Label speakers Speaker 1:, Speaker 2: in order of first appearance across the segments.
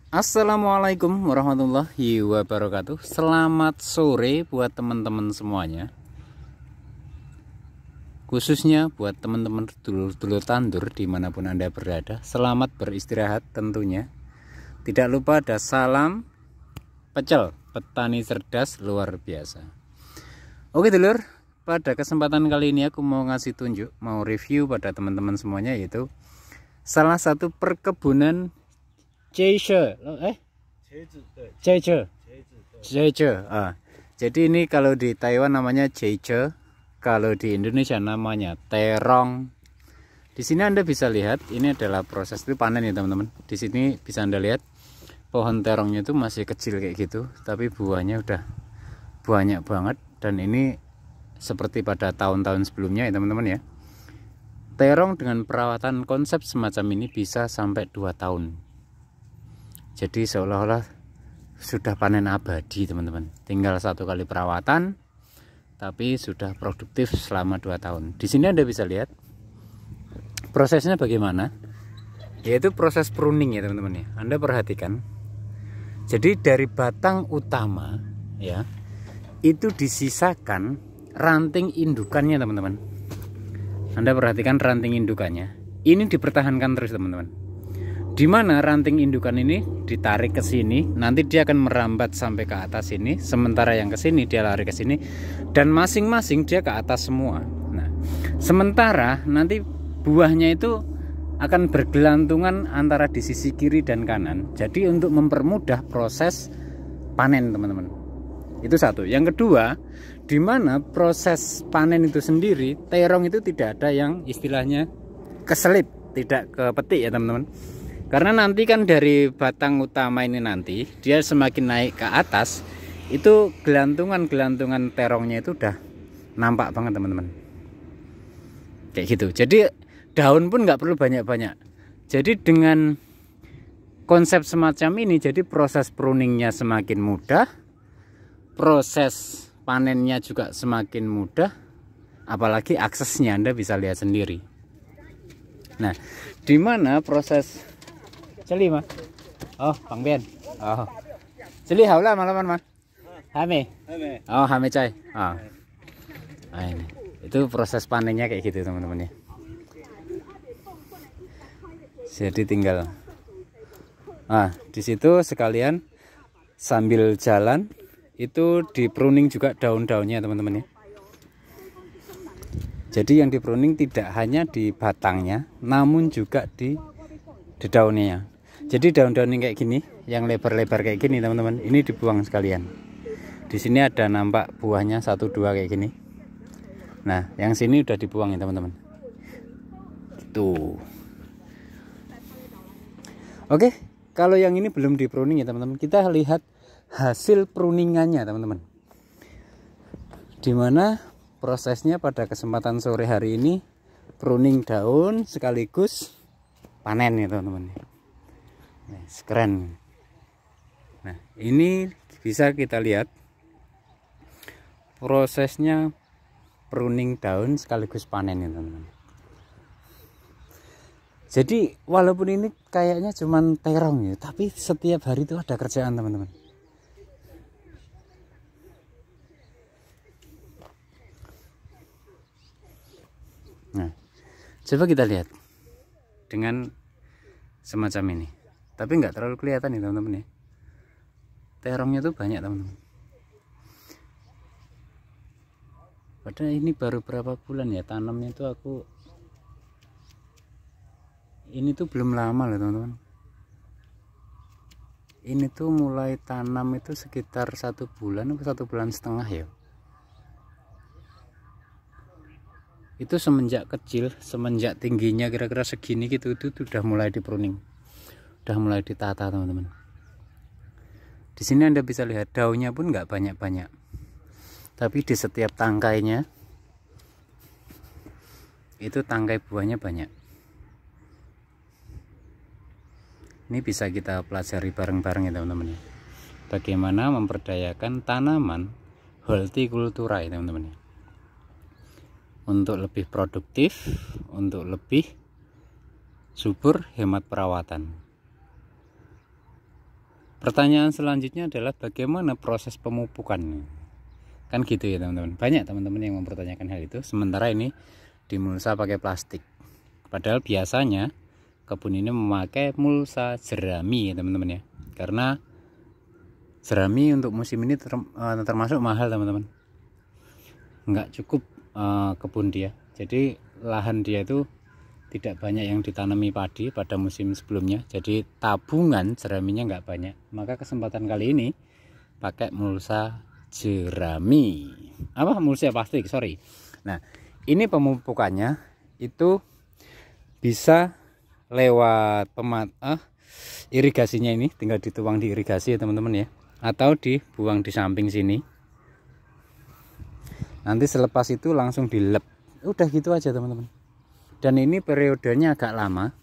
Speaker 1: Assalamualaikum warahmatullahi wabarakatuh. Selamat sore buat teman-teman semuanya, khususnya buat teman-teman dulur-dulur tandur dimanapun Anda berada. Selamat beristirahat tentunya. Tidak lupa ada salam pecel, petani cerdas luar biasa. Oke dulur, pada kesempatan kali ini aku mau ngasih tunjuk, mau review pada teman-teman semuanya, yaitu salah satu perkebunan Jeje. Jadi ini kalau di Taiwan namanya Jeje, kalau di Indonesia namanya terong. Di sini Anda bisa lihat ini adalah proses itu panen ya teman-teman. Di sini bisa Anda lihat pohon terongnya itu masih kecil kayak gitu, tapi buahnya udah banyak banget. Dan ini seperti pada tahun-tahun sebelumnya ya teman-teman ya. Terong dengan perawatan konsep semacam ini bisa sampai 2 tahun. Jadi seolah-olah sudah panen abadi teman-teman. Tinggal 1 kali perawatan, tapi sudah produktif selama 2 tahun. Di sini Anda bisa lihat prosesnya bagaimana, yaitu proses pruning ya teman-teman ya. Anda perhatikan. Jadi dari batang utama ya, itu disisakan ranting indukannya teman-teman. Anda perhatikan ranting indukannya. Ini dipertahankan terus teman-teman. Di mana ranting indukan ini ditarik ke sini, nanti dia akan merambat sampai ke atas sini, sementara yang ke sini dia lari ke sini, dan masing-masing dia ke atas semua. Nah, sementara nanti buahnya itu akan bergelantungan antara di sisi kiri dan kanan. Jadi untuk mempermudah proses panen teman-teman. Itu satu. Yang kedua, di mana proses panen itu sendiri, terong itu tidak ada yang istilahnya keselip, tidak kepetik ya teman-teman. Karena nanti kan dari batang utama ini nanti dia semakin naik ke atas, itu gelantungan terongnya itu udah nampak banget teman-teman. Kayak gitu. Jadi daun pun nggak perlu banyak-banyak. Jadi dengan konsep semacam ini, jadi proses pruningnya semakin mudah, proses panennya juga semakin mudah, apalagi aksesnya Anda bisa lihat sendiri. Nah, di mana proses Celi mah? Oh, Bang Ben. Oh. Celi haula malaman mah. Hame. Oh, hame cai. Oh. Nah, ini. Itu proses panennya kayak gitu, teman-teman ya. Jadi tinggal di situ sekalian sambil jalan itu di pruning juga daun-daunnya, teman-teman ya. Jadi yang di pruning tidak hanya di batangnya, namun juga di daunnya. Jadi daun-daun yang kayak gini, yang lebar-lebar kayak gini teman-teman, ini dibuang sekalian. Di sini ada nampak buahnya 1, 2 kayak gini. Nah, yang sini udah dibuang ya teman-teman. Tuh. Oke, kalau yang ini belum di pruning ya teman-teman. Kita lihat hasil pruningannya teman-teman. Dimana prosesnya pada kesempatan sore hari ini pruning daun sekaligus panen ya teman-teman. Nah, keren. Nah, ini bisa kita lihat prosesnya pruning daun sekaligus panen ya teman-teman. Jadi walaupun ini kayaknya cuman terong ya, tapi setiap hari itu ada kerjaan teman-teman. Nah, coba kita lihat dengan semacam ini, tapi nggak terlalu kelihatan nih teman-teman ya. Terongnya tuh banyak teman-teman. Padahal ini baru berapa bulan ya tanamnya tuh aku. Ini tuh belum lama loh teman-teman. Ini tuh mulai tanam itu sekitar 1 bulan atau 1,5 bulan ya. Itu semenjak kecil, semenjak tingginya kira-kira segini gitu, itu udah mulai di pruning, udah mulai ditata teman-teman. Di sini Anda bisa lihat daunnya pun nggak banyak-banyak, tapi di setiap tangkainya itu tangkai buahnya banyak. Ini bisa kita pelajari bareng-bareng ya teman-teman ya. Bagaimana memperdayakan tanaman hortikultura ya teman-teman ya. Untuk lebih produktif, untuk lebih subur, hemat perawatan. Pertanyaan selanjutnya adalah bagaimana proses pemupukannya? Kan gitu ya teman-teman. Banyak teman-teman yang mempertanyakan hal itu. Sementara ini dimulsa pakai plastik. Padahal biasanya kebun ini memakai mulsa jerami ya teman-teman ya. Karena jerami untuk musim ini termasuk mahal teman-teman. Nggak cukup kebun dia. Jadi lahan dia itu tidak banyak yang ditanami padi pada musim sebelumnya, jadi tabungan jeraminya nggak banyak. Maka kesempatan kali ini pakai mulsa jerami, mulsa plastik, sorry. Nah, ini pemupukannya itu bisa lewat irigasinya, ini tinggal dituang di irigasi ya teman-teman ya, atau dibuang di samping sini. Nanti selepas itu langsung dilep, udah gitu aja teman-teman. Dan ini periodenya agak lama,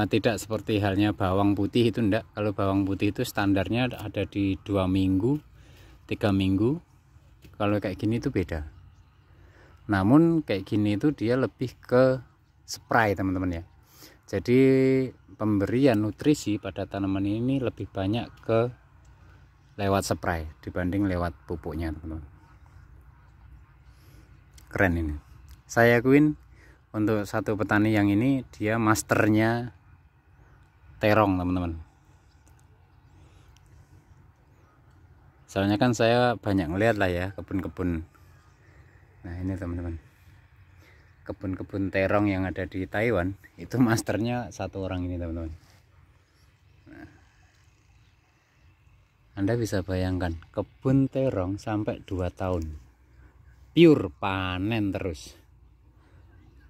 Speaker 1: tidak seperti halnya bawang putih itu enggak. Kalau bawang putih itu standarnya ada di 2 minggu 3 minggu. Kalau kayak gini itu beda. Namun kayak gini itu dia lebih ke spray teman-teman ya. Jadi pemberian nutrisi pada tanaman ini lebih banyak ke lewat spray dibanding lewat pupuknya teman-teman. Keren ini, saya akuin. Untuk satu petani yang ini dia masternya terong teman-teman. Soalnya kan saya banyak ngeliat lah ya kebun-kebun. Nah ini teman-teman, kebun-kebun terong yang ada di Taiwan itu masternya satu orang ini teman-teman. Nah, Anda bisa bayangkan kebun terong sampai 2 tahun pure panen terus.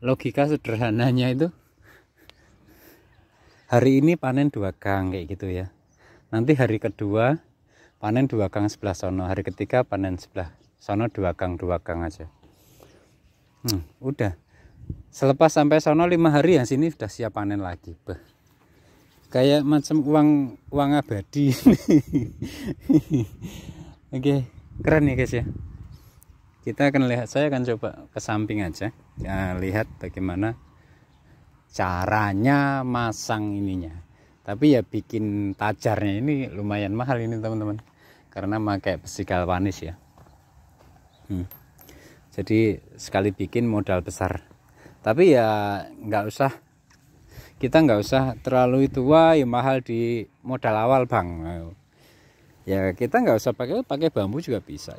Speaker 1: Logika sederhananya itu hari ini panen 2 gang kayak gitu ya. Nanti hari kedua panen 2 gang sebelah sono, hari ketiga panen sebelah sono 2 gang aja. Udah. Selepas sampai sono 5 hari yang sini sudah siap panen lagi. Kayak macam uang abadi. Oke, keren ya guys ya. Kita akan lihat, saya akan coba ke samping aja ya, lihat bagaimana caranya masang ininya. Tapi ya bikin tajarnya ini lumayan mahal ini teman-teman, karena pakai besi galvanis ya. Jadi sekali bikin modal besar. Tapi ya kita nggak usah terlalu itu, wah ya mahal di modal awal bang. Ya kita nggak usah pakai bambu juga bisa.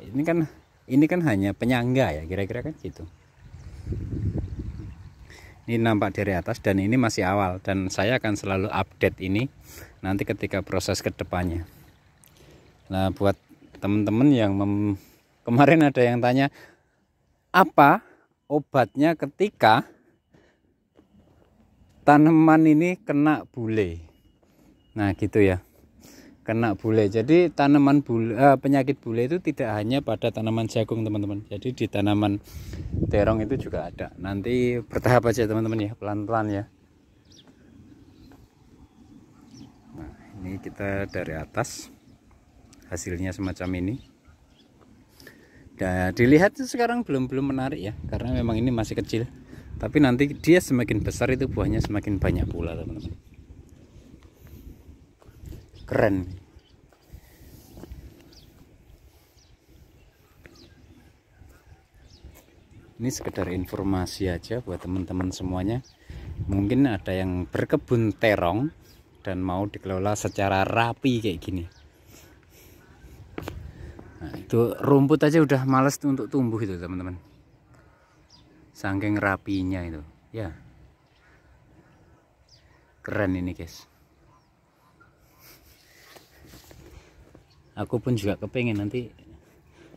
Speaker 1: Ini kan hanya penyangga ya, kira-kira kan gitu. Ini nampak dari atas dan ini masih awal, dan saya akan selalu update ini nanti ketika proses kedepannya. Nah buat teman-teman yang kemarin ada yang tanya apa obatnya ketika tanaman ini kena bule. Nah gitu ya, kena bule. Jadi tanaman penyakit bule itu tidak hanya pada tanaman jagung teman-teman, jadi di tanaman terong itu juga ada. Nanti bertahap aja teman-teman ya, pelan-pelan ya. Nah ini kita dari atas hasilnya semacam ini. Dan dilihat sekarang belum menarik ya, karena memang ini masih kecil. Tapi nanti dia semakin besar itu buahnya semakin banyak pula teman-teman. Keren. Ini sekedar informasi aja buat teman-teman semuanya. Mungkin ada yang berkebun terong dan mau dikelola secara rapi kayak gini. Nah, itu rumput aja udah males untuk tumbuh itu teman-teman. Saking rapinya itu. Ya. Keren ini guys. Aku pun juga kepengen nanti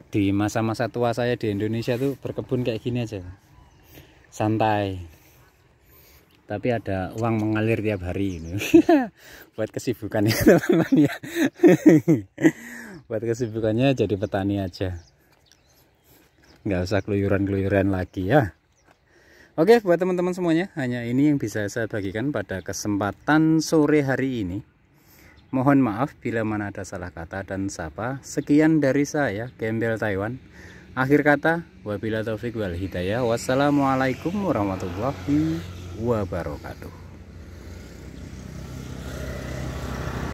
Speaker 1: di masa-masa tua saya di Indonesia tuh berkebun kayak gini aja, santai, tapi ada uang mengalir tiap hari ini. Buat kesibukannya teman-teman ya. Buat kesibukannya jadi petani aja, nggak usah keluyuran lagi ya. Oke buat teman-teman semuanya, hanya ini yang bisa saya bagikan pada kesempatan sore hari ini. Mohon maaf bila mana ada salah kata dan sapa. Sekian dari saya, Gembel Taiwan. Akhir kata, wabillahi taufik wal hidayah. Wassalamualaikum warahmatullahi wabarakatuh.